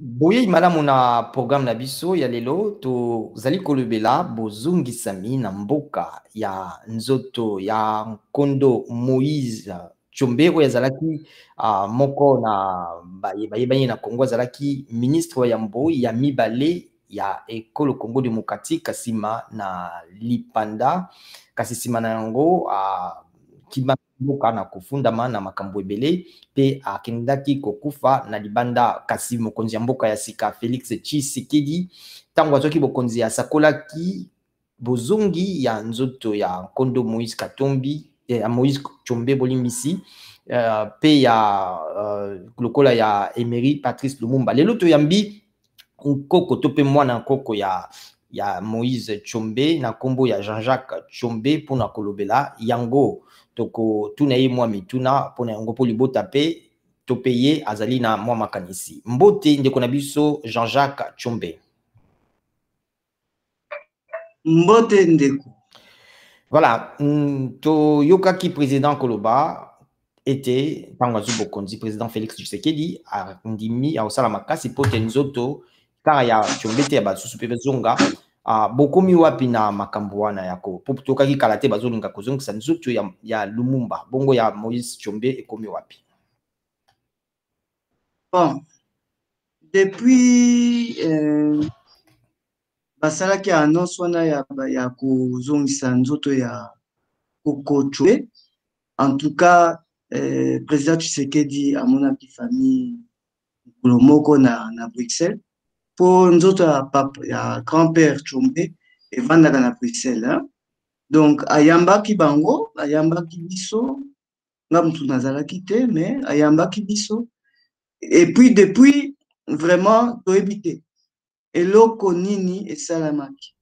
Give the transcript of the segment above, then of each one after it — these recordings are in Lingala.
Boye malamu na programme na biso ya lelo tozali kolobela bozongisami na mboka ya nzoto ya nkondo Moïse Tshombe oyo azalaki moko na bayebani na Congo, azalaki ministre ya mboyi ya mibale ya ekolo Congo démocratique, kasi nsima na lipanda, kasi nsima na yango kima mboka na kofundama na makambo ebele pe akendaki kokufa na libanda. Kasi mokonzi ya mboka ya sika Félix Tshisekedi ntango azwaki bokonzi asakolaki bozongi ya nzoto ya nkondo Moïse Katumbi Moïse Tshombe bolimbisi pe ya lokola ya Emery Patrice Lumumba. Lelo toyambi nkoko to pe mwana nkoko ya Moïse Tshombe na nkombo ya Jean-Jacques Tshombe mpona kolobela yango toko tuna ye mwa mituna mpona yango mpo libota pe to pe ye azali na mwa makanisi. Mbote ndeko na biso Jean-Jacques Tshombe. Mbote ndeko. Voilà, toyokaki président koloba ete ntango azwi bokonzi président Félix Tshisekedi andimi aosala makasi mpo te nzoto kaka ya Tshombe te ya basusu mpe bazonga bokomi wapi na makambo wana yako po tokaki kala te bazolinga kozongisa nzoto ya Lumumba, bongo ya Moïse Tshombe ekomi wapi? Bon, depuis basalaki annonce wana ya kozongisa nzoto ya Koko Tshombe, en tout cas président Tshisekedi amonaki famille moko na Bruxelles po nzoto ya grand-père Tshombe evandaka na Bruxelles, hein? Donc ayambaki bango, ayambaki biso, nga mutu nazalaki te, mais ayambaki biso. Et puis depuis vraiment toyebi te eloko nini esalamaki.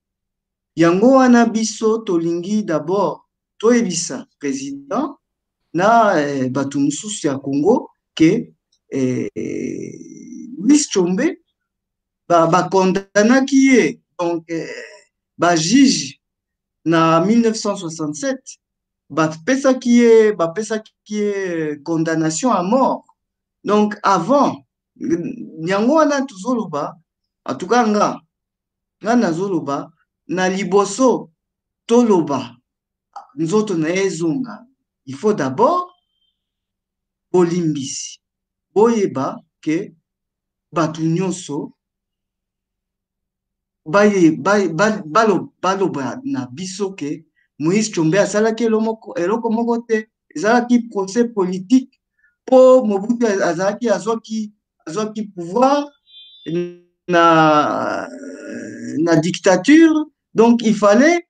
Yango wana biso tolingi d'abord toyebisa président na bato mosusu ya Congo ke Moïse Tshombe bakondanaki ye, donc bajuge na 1967 bapesaki ye condamnation à mort. Donc avant yango wana tozoloba, en tout cas nga nazoloba na liboso toloba nzoto na ezonga, il faut d'abord bolimbisi boyeba ke bato nyonso baloba na biso ke Moïse Tshombe asalaki eloko moko te, ezalaki procès politique po Mobutu azalaki azwaki pouvoir na dictature, donc il fallait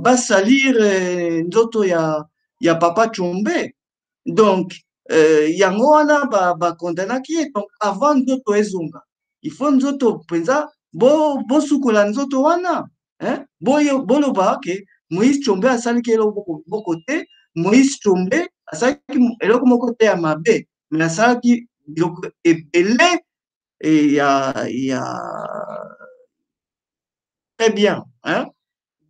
basalir nzoto ya papa Tshombe. Donc yango wana bakondanaki ye. Donc avant nzoto ezonga, il faut nzoto penza bosukola nzoto wana, hein? Boloba ke Moïse Tshombe asalaki eloko moko te, Moïse Tshombe asalaki eloko moko te ya mabe, mais asalaki biloko ebele très bien, hein?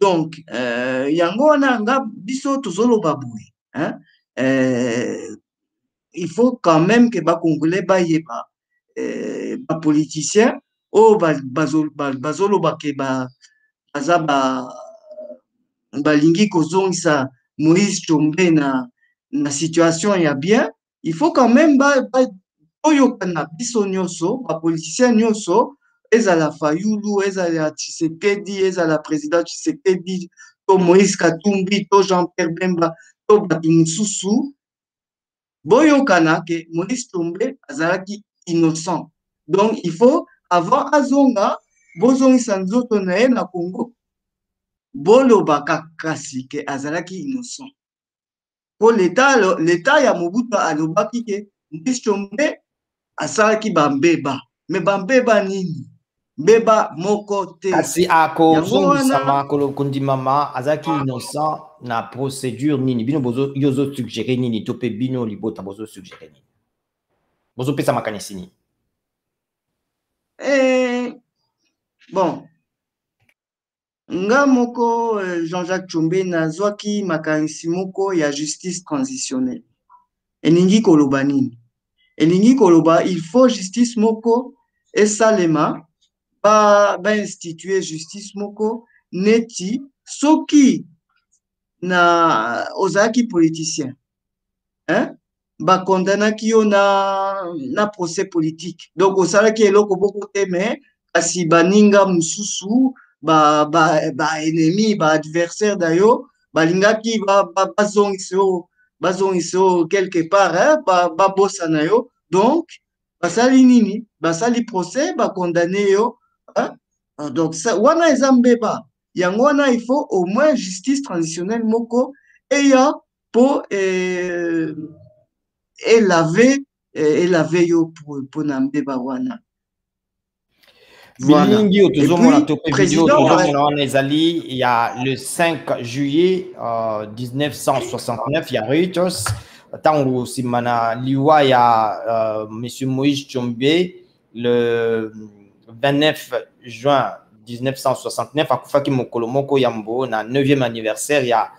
Donc yango wana nga biso tozoloba boye, hein? Il faut quand même que Congolais bayeba politiciens o bazoloba ke baza balingi kozongisa Moïse Tshombe na situation ya bien. Il faut quand même oyokana biso nyonso bapoliticien nyonso, ezala Fayulu, ezala Tshisekedi, ezala président Tshisekedi, to Moïse Katumbi, to Jean-Pierre Bemba, to bato mosusu, boyokana ke Moïse Tshombe azalaki innocent. Donc il faut avant azonga bozongisa nzoto na ye na Congo, bolobaka kasi ke azalaki innocent. Po l'état ya Mobutu alobaki ke Moïse Tshombe asalaki bambeba, mais bambeba nini? Mbeba moko te. Kasi akozongisama kondimama azalaki innocent na procédure nini? Bino bozo yozo suggéré nini to pe bino libota bozo suggéré nini? Bozo pesa makanisi nini? Bon, nga moko Jean-Jacques Tshombe nazwaki makanisi moko ya justice transitionnelle. Eningi koloba nini? elingi koloba il faut justice moko esalema ba instituer justice moko neti soki na ozalaki politicien hein? Bakondamnaki yo na procès politique donc osalaki eloko boko te mais kasi baninga mosusu ennemi adversaire na yo balingaki bazongisa yo quelque part hein? Babosana yo donc basali nini basali procès bakondamne yo hein? Donc wana eza mbeba yango wana il faut au moins justice transitionnelle moko eya po elave yo mpona mbeba wana. Voilà. Et puis, président il y a le 5 juillet 1969, il y a Reuters, tango simana liwa ya monsieur Moïse Tshombe le 29 juin 1969 akufaki mokolo moko yambo na 9e anniversaire ya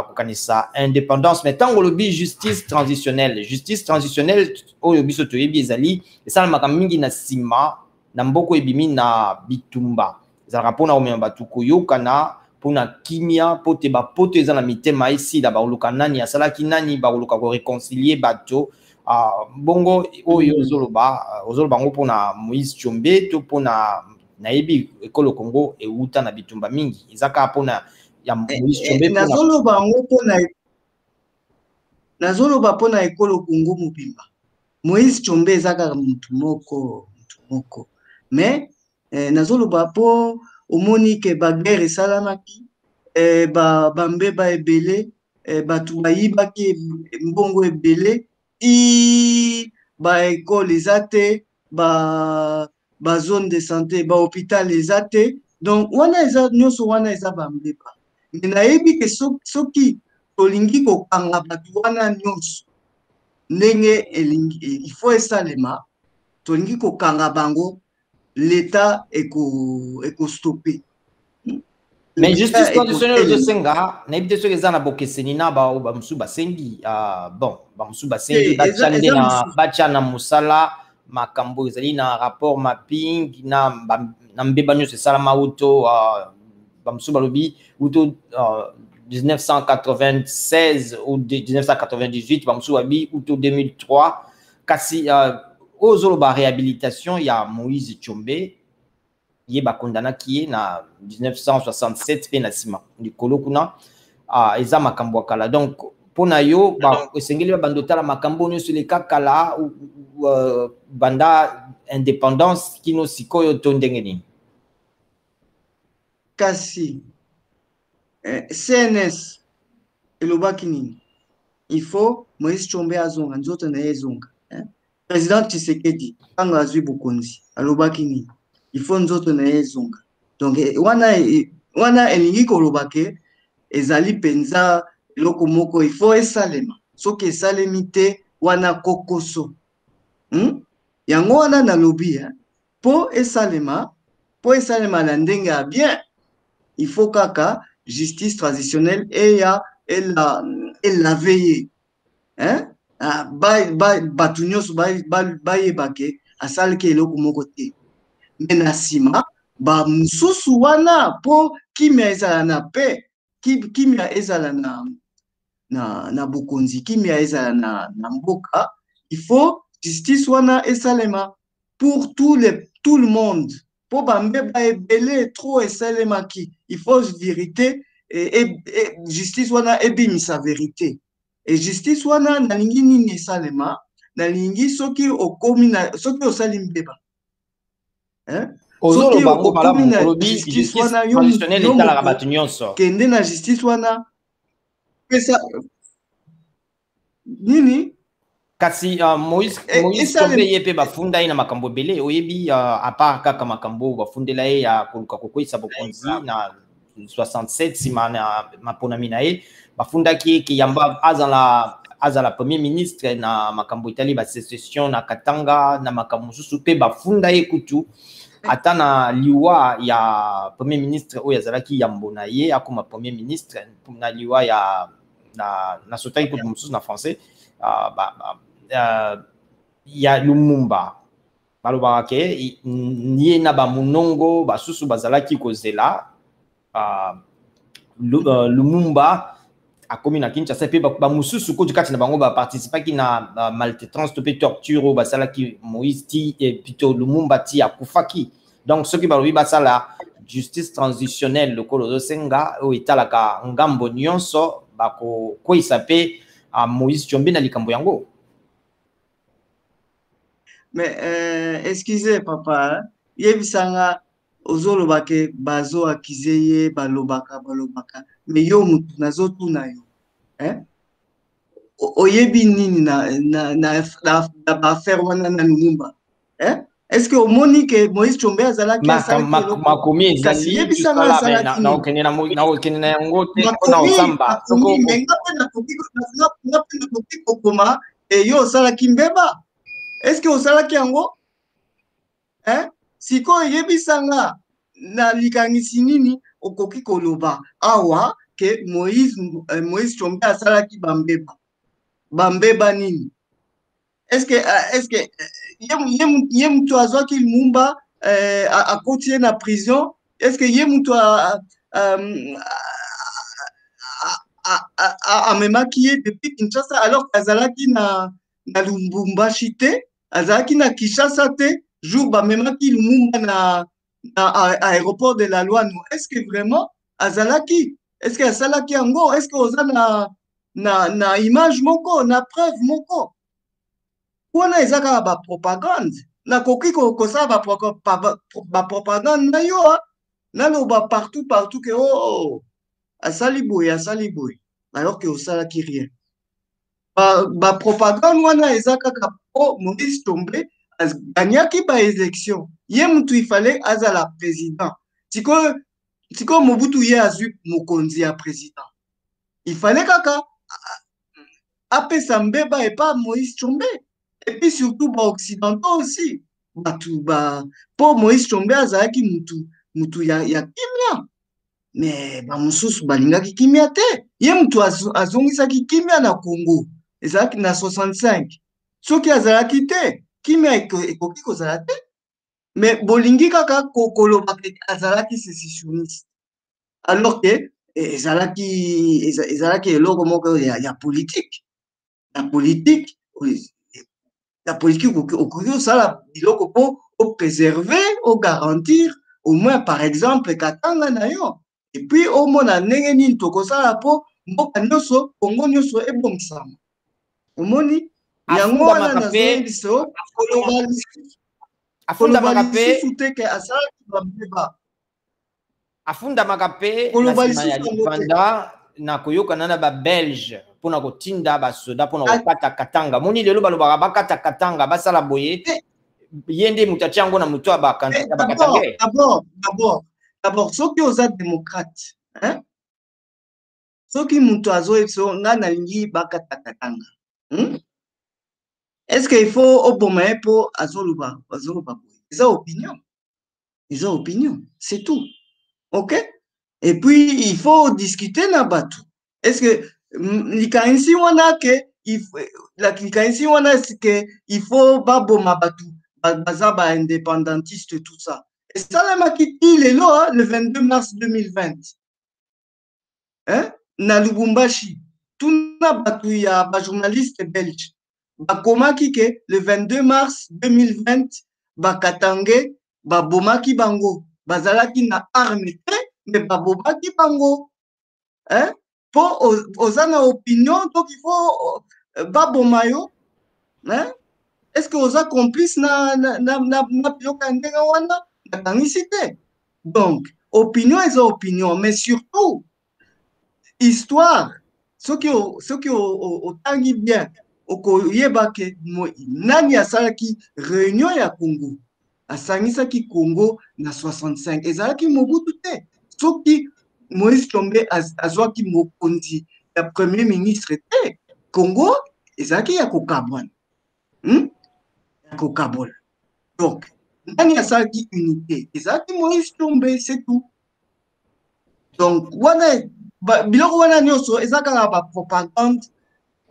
kokanisa indépendance mais tango lobi justice transitionnelle oyo biso toyebi ezali esalamaka mingi na sima na mboko ebimi na bitumba ezalaka mpona komema bato koyokana mpona kimia po te bapoto eza na mitema esila bakoluka nani asalaki nani bakoluka koreconcilie bato bongo oyo ozoloba yango mpona Moïse Tshombe to mpona nayebi ekolo Congo euta na bitumba mingi eza kaka mpona ya Moïse Tshombe nazoloba mpona ekolo Congo mobimba Moïse Tshombe eza kaka mutu moko mais nazoloba po omoni ke baguerre esalamaki bambeba ebele bato bayibaki mbongo ebele baekole eza te bazone de santé bahôpital eza te donc wana eza nyonso wana eza bambeba me nayebi ke soki tolingi kokanga bato wana nyonso ndenge elingi il faut esalema tolingi kokanga bango l'État éco-stoppé. Mais justice conditionnelle de Senga, n'ayez pas que ça n'a pas que Senina ba Musuba Sengi bon Musuba Sengi Bachana Musala makambo ezali na rapport mapping na mbeba nyonso salama auto Musuba lobi auto 1996 ou 1998 Musuba bi auto 2003 kasi ozoloba réhabilitation ya Moïse Tshombe ye bakondana ki na 1967 pe na sima likolo kuna eza makambo kala donc pona yo esengeli bandotala makambo nyonso leka kala banda indépendance kino sikoyo to ndenge nini kasi CNS elobaki nini il faut Moïse Tshombe azonga nzoto na ye ezonga président Tshisekedi tango azwi bokonzi alobaki nini il faut nzoto na ye ezonga donc wana elingi koloba ke ezali penza eloko moko il faut esalema soki esalemi te wana kokoso yango wana nalobi po esalema na ndenge ya bien il faut kaka justice transitionnelle eya elave ye bato nyonso bayebake asalaki eloko moko te me na nsima bamosusu wana mpo kimia ezala na pe kimia ezala na bokonzi kimia ezala na mboka il faut justice wana esalema pour tout le monde mpo bambeba ebele trop esalemaki il faut vérité justice wana ebimisa vérité et justice wana nalingi nini esalema nalingi soki osali mbeba soki okomi na justice wana yo kende na justice wana pesa nini kasi Moïse Tshombe ye pe bafunda ye na makambo ebele oyebi apart kaka makambo bafundela ye ya koluka kokweyisa bokonzi na 67 sima na maponami na ye bafundaki ye kiyamba azala premier ministre na makambo etali basécession na Katanga na makambo mosusu pe bafunda ye kutu ata na liwa ya premier ministre oyo azalaki yambo na ye akoma premier ministre na liwa ya na sotaki kutu mosusu na français ya Lumumba balobaka ke ye na bamunongo basusu bazalaki kozela Lumumba akomi na Kinshasa pe bamususu koti kati na bango baparticipaki na maltraitance to pe torture oyo basalaki Moïse ti plutôt Lumumba ti akufaki. Donc soki balobi basala justice transitionnelle lokolo ozosenga oyo etalaka ngambo nyonso bakokweyisa pe Moïse Tshombe na likambo yango. Mais excusez papa, yebisanga ozoloba ke bazo akize ye balobaka mais yo mutu nazotuna yo oyebi nini na baaffaire wana na Lumumba est-ce que omoni ke Moïse Tshombe azalaki makomi ezali yebisanga azalaki na okende na yango te mpona osamba nakoki kokoma yo osalaki mbeba. Est-ce que osalaki yango sikoyo yebisanga na likanisi nini okoki koloba awa ke Moïse Tshombe asalaki bambeba nini? Est-ce que ye mutu azwaki Lumumba akoti na prison? Est-ce que ye mutu amemaki ye depuis Kinshasa alors qu'azalaki na Lubumbashi te, azalaki na Kinshasa te, jour bamemaki Lumumba na aéroport de la Loi. Est-ce que vraiment azalaki? Est-ce que asalaki yango? Est-ce que oza na image moko, na preuve moko? Wana ezaka ba propagande. Na koki kosala ba propagande na yo naloba partout que asali boye alors que osalaki rien. Ba propagande wana eza kaka po Moïse Tshombe gagnyaki ba élection. Ye mutu ifale azala président. Tiko Mobutu ye azwi mokonzi ya président. Ifale kaka apesa mbeba epa Moïse Tshombe. Et puis surtout ba occidentaux aussi. Po Moïse Tshombe azalaki mutu ya kimia. Mais ba mususu balingaki kimia te. Ye mutu azongisaki kimia na Congo. Ezalaki na 65. Soki azalaki te, kimia ekoki kozala te. Mais bolingi kaka koloba azalaki sécessionniste. Alors que ezalaki eloko moko ya politique. La politique okoki osala biloko po préserver, o garantir au moins par exemple katanga na yo. Et puis omona ndenge nini tokosala po mboka nyonso Kongo nyonso ebongisama. Omoni yango wana nazoyebiso koloba lisusu te ke asalaki bambeba. Afundamaka pe na nsima ya libanda na koyokana na babelge mpona kotinda basoda mpona kokata katanga. Moni lelo balobaka bakata katanga basala boye ye nde mutu atia yango na moto ya bakatangere. D'abord soki oza démocrate soki mutu azoyebiso nga nalingi bakata katanga est-ce qu'il faut oboma ye po azoloba boye? Eza opinion, c'est tout. Ok? Et puis il faut discuter na batu. Est-ce que likanisi wana ke il faut baboma batu baza ba indépendantiste tout ça. Et ça le 22 mars 2020. Na Lubumbashi, tuna batu ya ba journaliste belge. Bakomaki ke le 22 mars 2020 bakatange babomaki bango bazalaki na arme te mais babomaki bango po oza na opinion donc il faut baboma yo est-ce que oza complice na biloko ya ndenge wana nakangisi te. Donc opinion eza opinion mais surtout histoire soki otangi bien okoyeba ke nani asalaki réunion ya Congo asangisaki Congo na 65 ezalaki Mobutu te. Soki Moïse Tshombe azwaki mokonzi ya premier ministre te Congo ezalaki ya kokabwana donc nani asalaki unité ezalaki Moïse Tshombe, c'est tout. Donc wana biloko wana nyonso ezaka na ba propagande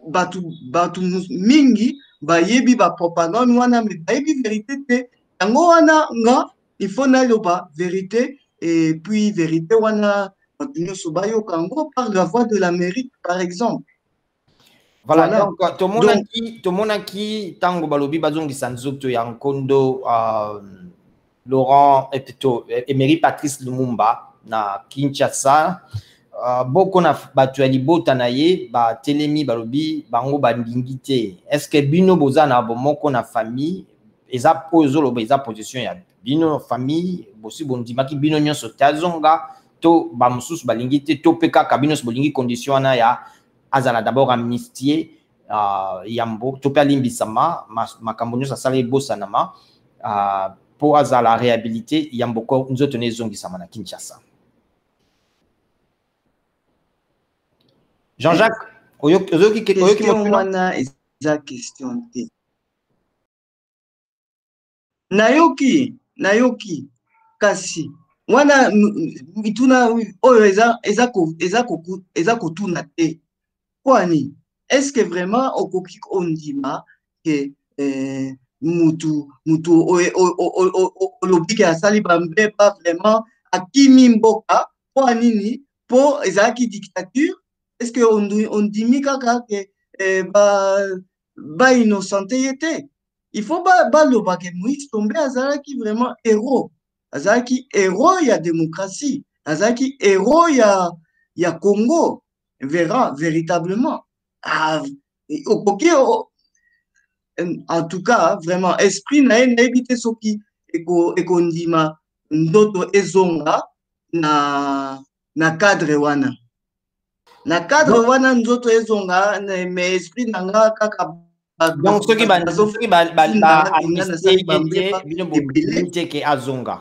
batu mingi bayebi bapropagande wana me bayebi vérité te yango wana nga il faut naloba vérité et puis vérité wana bato nyonso bayoka yango par la voix de l'Amérique par exemple. Voilà, Voilà. donc tomonaki tango balobi bazongisa nzoto ya nkondo Laurent et plutôt Emery Patrice Lumumba na Kinshasa. Boko na bato ya libota na ye ba telemi balobi bango bandingi te. Est-ce que bino boza na bomoko na famille eza pozo loba eza position ya bino famille bosi bondimaki bino nyonso tazonga to ba mususu balingi te to pe kaka bino bolingi condition wana ya azala d'abord amnistier yambo to pe alimbisama makambo nyonso asala ebosanama pour azala réhabilité yamboko nzoto ne zongisama na Kinshasa. Jean-Jacques, question wana eza question te. Nayoki kasi wana mituna oyo eza kotuna te. Kwani est-ce que vraiment okoki ondima que mutu olobiki asali bambe pas vraiment akimi mboka po nini po ezalaki dictature? Est-ce que on dimi kaka ke ba innocenté yete? Il faut baloba ke Moïse Tombe azalaki vraiment héros. Azalaki héros ya démocratie. Azalaki héros ya Congo. Verra véritablement. En tout cas, vraiment, esprit na évité soki ekondima ndoto ezonga na cadre wana. Na cadre wana ndoto ezonga mais esprit nanga kaka donc soki ba amnistie bino bonite ke azonga.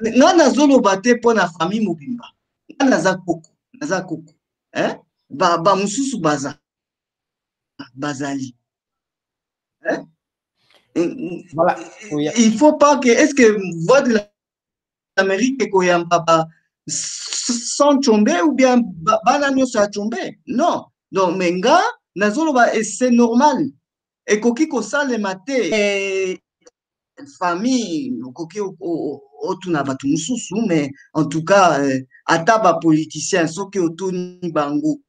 Nga nazoloba te mpo na famille mobimba. Nga naza koko. Ba mususu bazali. Voilà. Il faut pas que est-ce que voix de l'Amérique ekoyamba sans Tshombe ou bien bana nyonso ya Tshombe? Non. Donc menga nazoloba c'est normal. Ekoki kosalema te famille okoki otuna bato mususu mais en tout cas ata ba politicien soki otuni bango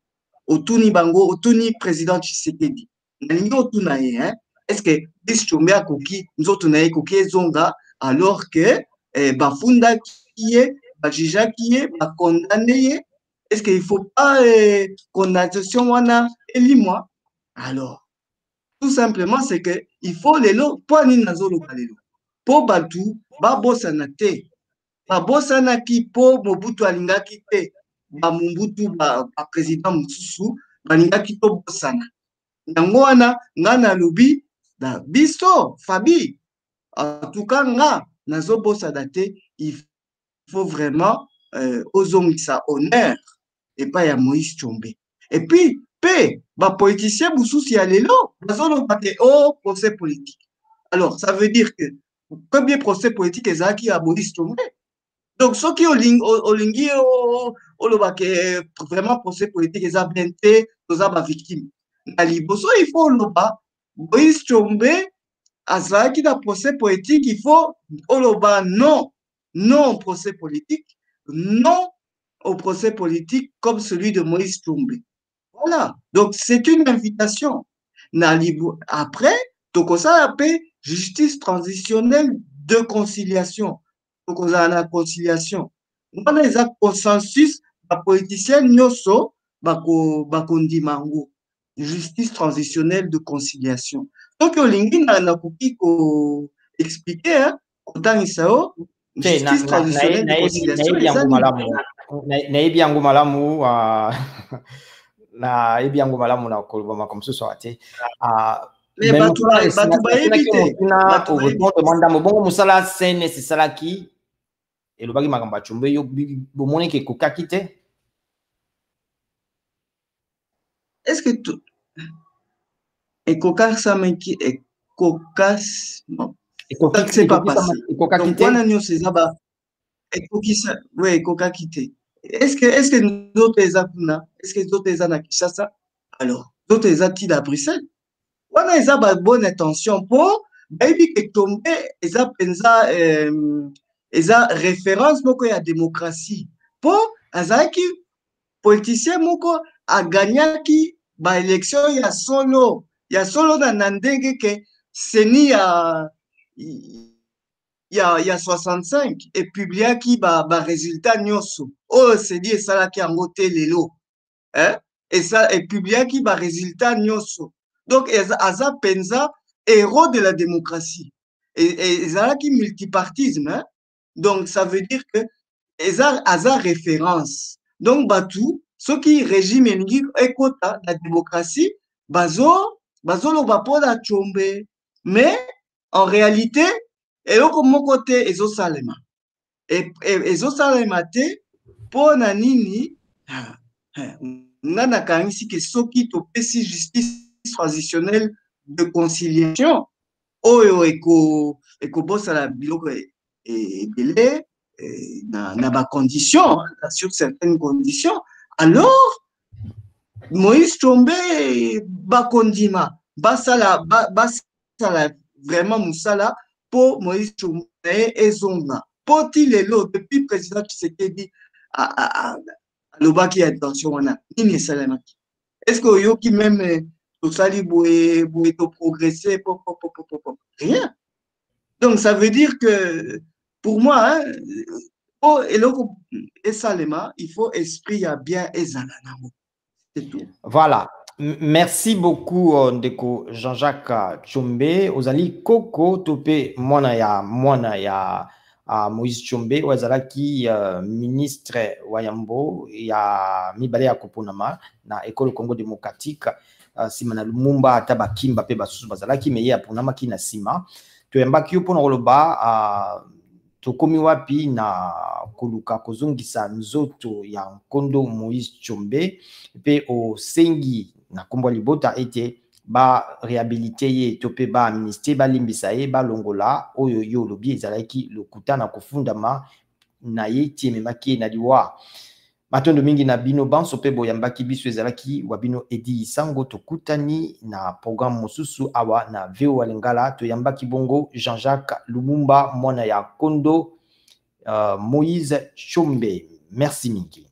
otuni président Tshisekedi nalingi otuna ye est-ce que bis Tshombe akoki nzoto na ye koki ezonga alors que bafundaki ye bajijaki ye bakondamne ye? Est-ce qu'il faut pas condamnation wana elimwa? Alors tout simplement c'est que il faut lelo po nini nazoloba lelo po batu babosana te babosanaki po Mobutu alingaki te bamumbutu président mosusu balingaki tobosana yango wana nga nalobi biso Fabi en tout cas nga nazobosana te. Il faut vraiment ozongisa honneur et pas ya Moïse Tshombe et puis politicien mosusu ya lelo bazoloba te o procès politique. Alors ça veut dire que combien procès politique ezalaki ya Moïse Tshombe? Donc soki olingi oloba ke vraiment procès politique eza bien te toza ba victime na liboso il faut oloba Moïse Tshombe azalaki na procès politique. Il faut oloba non au procès politique, non au procès politique comme celui de Moïse Tshombe. Voilà. Donc, c'est une invitation. Après, tokosa appelle justice transitionnelle de conciliation. Tokosa la conciliation. On a un consensus, la politicienne nyoso, bakondimango. Justice transitionnelle de conciliation. Donc, olingi na kuki ko expliquer, autant isao, justice transitionnelle de conciliation. Nayebi yango malamu na yebi yango malamu na kolobama comme ce soit te mais batu bayebi te demanda mobongo musala CNS salaki elobaki makambo ya Tshombe yo bomoni ke kokaki te. Est-ce que tu ekokas sameki ekokas non c'est pas passé donc wana nyonso eza ba ekokisa ouais ekokaki te. Est-ce que d'autres eza kuna? Est-ce que d'autres eza na Kinshasa? alors d'autres eza ti à Bruxelles wana eza ba bonne intention po bayebi ke Tombe eza penza eza référence moko ya démocratie po azalaki politicien moko aganyaki ba élection ya solo na ndenge ke seni ya 65 epubliaki ba résultat nyonso oyo seni esalaki yango te lelo epubliaki ba résultat nyonso donc aza penza héros de la démocratie ezalaki multipartisme donc ça veut dire que aza référence donc batu soki régime elingi ekota na démocratie bazoloba mpona Tshombe mais en réalité eloko moko te ezosalema ezosalema te mpona nini nga nakangisi ke soki topesi justice transitionnelle de conciliation oyo ekobosala biloko ebele na bacondition sur certaines conditions alors Moïse Tshombe bakondima basala vraiment musala po Moïse Tshombe ezonga po ti lelo depuis président Tshisekedi alobaki attention wana nini esalamaki est-ce que oyoki même tosali boye to progresser rien donc ça veut dire que pour moi oh eloko esalema il faut esprit ya bien ezala nango c'est tout. Voilà. Merci beaucoup ndeko Jean-Jacques Tshombe ozali koko tope mwana ya Moïse Tshombe wazalaki ministre wayambo ya mibale ya koponama na école Congo démocratique sima na Lumumba ata bakimba pe basusu bazalaki meye ya ponamaki na sima toyambaki yo mpona koloba tokomi wapi na koluka kozongisa nzoto ya nkondo Moïse Tshombe pe osengi na kombo libota ete ba réhabiliter ye to pe ba ministre ba limbisa ye ba longola oyo yo lobi ezalaki lokuta na kofundama na ye tiememaki na liwa matondo mingi na bino banso pe boyambaki biso ezalaki wabino Edi Sango tokutani na programme mosusu awa na VOA Lingala toyambaki bongo Jean-Jacques Lumumba mwana ya kondo Moïse Tshombe. Merci mingi.